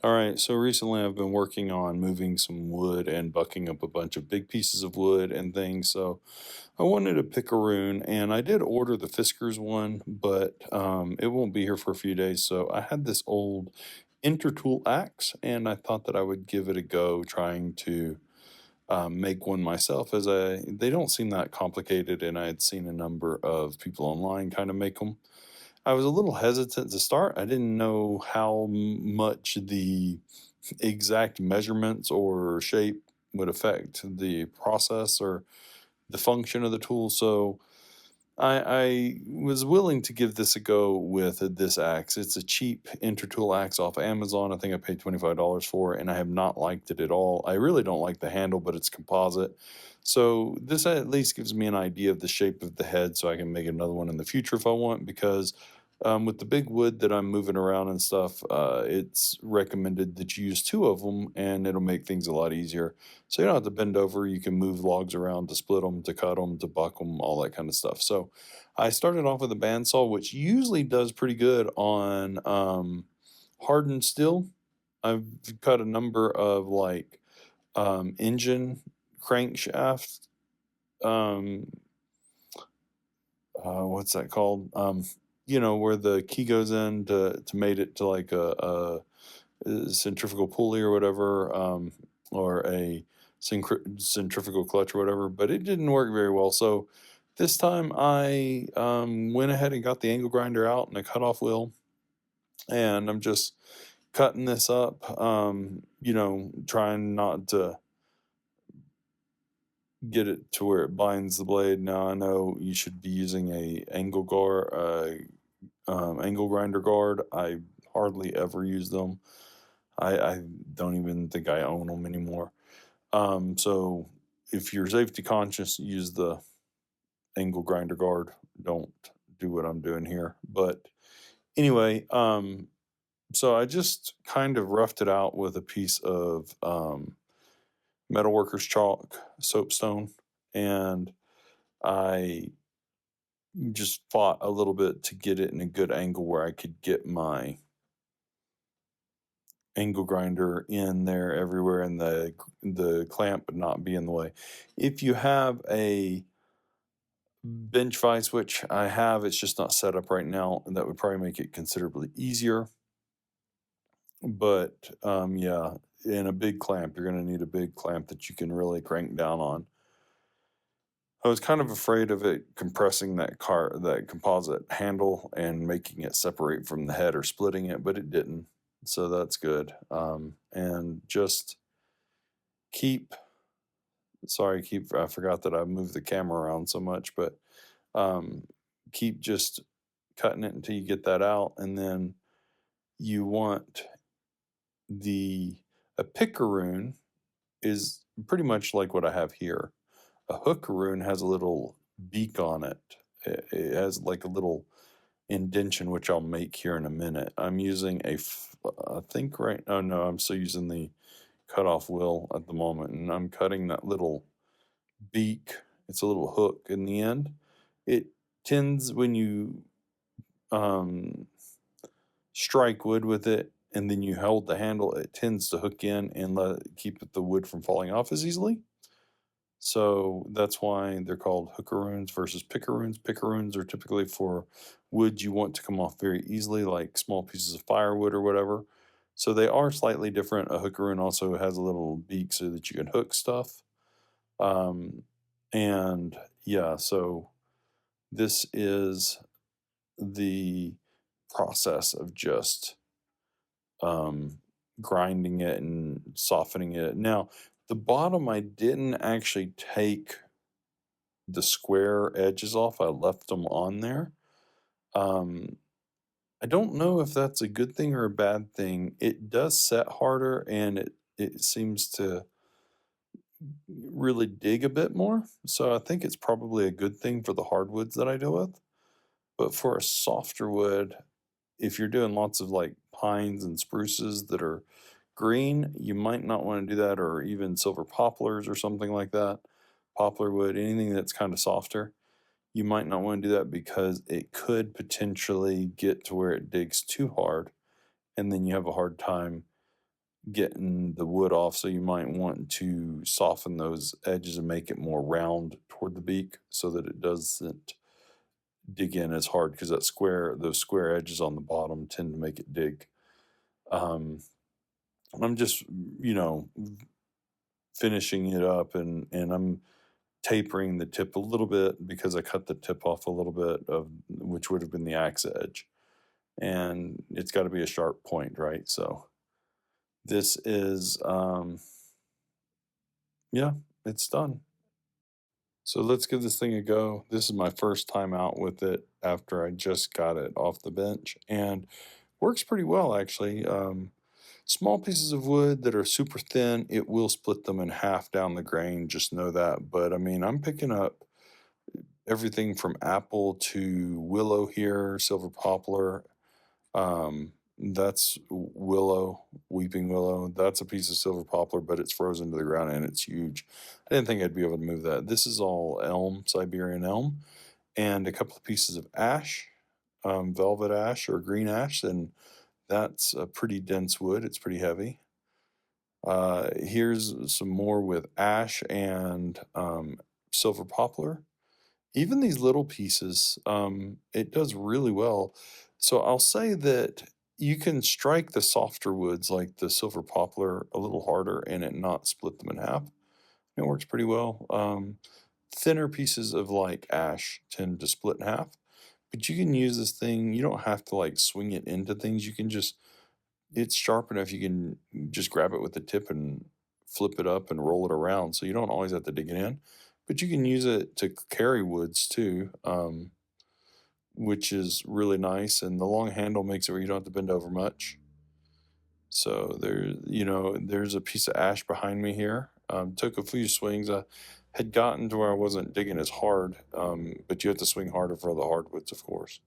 All right, so recently I've been working on moving some wood and bucking up a bunch of big pieces of wood and things. So I wanted a Pickaroon, and I did order the Fiskars one, but it won't be here for a few days. So I had this old intertool axe, and I thought that I would give it a go trying to make one myself. They don't seem that complicated, and I had seen a number of people online kind of make them. I was a little hesitant to start. I didn't know how much the exact measurements or shape would affect the process or the function of the tool. So I was willing to give this a go with this axe. It's a cheap intertool axe off Amazon. I think I paid $25 for it, and I have not liked it at all. I really don't like the handle, but it's composite. So this at least gives me an idea of the shape of the head so I can make another one in the future if I want, because with the big wood that I'm moving around and stuff, it's recommended that you use two of them and it'll make things a lot easier. So you don't have to bend over. You can move logs around to split them, to cut them, to buck them, all that kind of stuff. So I started off with a bandsaw, which usually does pretty good on hardened steel. I've cut a number of like engine crankshaft. Um, what's that called? Where the key goes in to mate it to like a centrifugal pulley or whatever, or a centrifugal clutch or whatever. But it didn't work very well. So this time I went ahead and got the angle grinder out and a cutoff wheel, and I'm just cutting this up. Trying not to get it to where it binds the blade. Now I know you should be using a angle grinder guard. I hardly ever use them. I don't even think I own them anymore. So if you're safety conscious, use the angle grinder guard. Don't do what I'm doing here. But anyway, so I just kind of roughed it out with a piece of metalworker's chalk soapstone, and I just fought a little bit to get it in a good angle where I could get my angle grinder in there everywhere and the clamp would not be in the way. If you have a bench vise, which I have, it's just not set up right now, and that would probably make it considerably easier. But yeah, in a big clamp, you're going to need a big clamp that you can really crank down on. I was kind of afraid of it compressing that composite handle and making it separate from the head or splitting it, but it didn't. So that's good. And just keep, I forgot that I moved the camera around so much, but um, keep just cutting it until you get that out. And then you want the, a picaroon is pretty much like what I have here. A hookaroon has a little beak on it. It has like a little indentation, which I'll make here in a minute. I'm using I think right. Oh no, I'm still using the cutoff wheel at the moment, and I'm cutting that little beak. It's a little hook in the end. It tends when you um, strike wood with it, and then you hold the handle. It tends to hook in and keep the wood from falling off as easily. So that's why they're called hookaroons versus picaroons. Picaroons are typically for wood you want to come off very easily, like small pieces of firewood or whatever. So they are slightly different. A hookaroon also has a little beak so that you can hook stuff. Um, and yeah, so this is the process of just um, grinding it and softening it. Now, the bottom, I didn't actually take the square edges off. I left them on there. Um, I don't know if that's a good thing or a bad thing. It does set harder, and it seems to really dig a bit more. So I think it's probably a good thing for the hardwoods that I deal with. But for a softer wood, if you're doing lots of like pines and spruces that are green, you might not want to do that, or even silver poplars or something like that. Poplar wood, anything that's kind of softer, you might not want to do that because it could potentially get to where it digs too hard, and then you have a hard time getting the wood off, so you might want to soften those edges and make it more round toward the beak so that it doesn't dig in as hard because those square edges on the bottom tend to make it dig. Um, I'm just, you know, finishing it up, and I'm tapering the tip a little bit because I cut the tip off a little bit of which would have been the axe edge. And it's got to be a sharp point, right? So this is yeah, it's done. So let's give this thing a go. This is my first time out with it after I just got it off the bench, and works pretty well actually. Small pieces of wood that are super thin, it will split them in half down the grain. Just know that. But I mean, I'm picking up everything from apple to willow here, silver poplar. That's willow, weeping willow. That's a piece of silver poplar, but it's frozen to the ground and it's huge. I didn't think I'd be able to move that. This is all elm, Siberian elm, and a couple of pieces of ash, velvet ash or green ash, and that's a pretty dense wood. It's pretty heavy. Here's some more with ash and silver poplar. Even these little pieces, it does really well. So I'll say that you can strike the softer woods like the silver poplar a little harder and it not split them in half. It works pretty well. Thinner pieces of like ash tend to split in half, but you can use this thing. You don't have to like swing it into things. You can just, it's sharp enough. You can just grab it with the tip and flip it up and roll it around. So you don't always have to dig it in, but you can use it to carry woods too. Which is really nice. And the long handle makes it where you don't have to bend over much. So there's a piece of ash behind me here. Took a few swings. I had gotten to where I wasn't digging as hard, but you have to swing harder for the hardwoods, of course.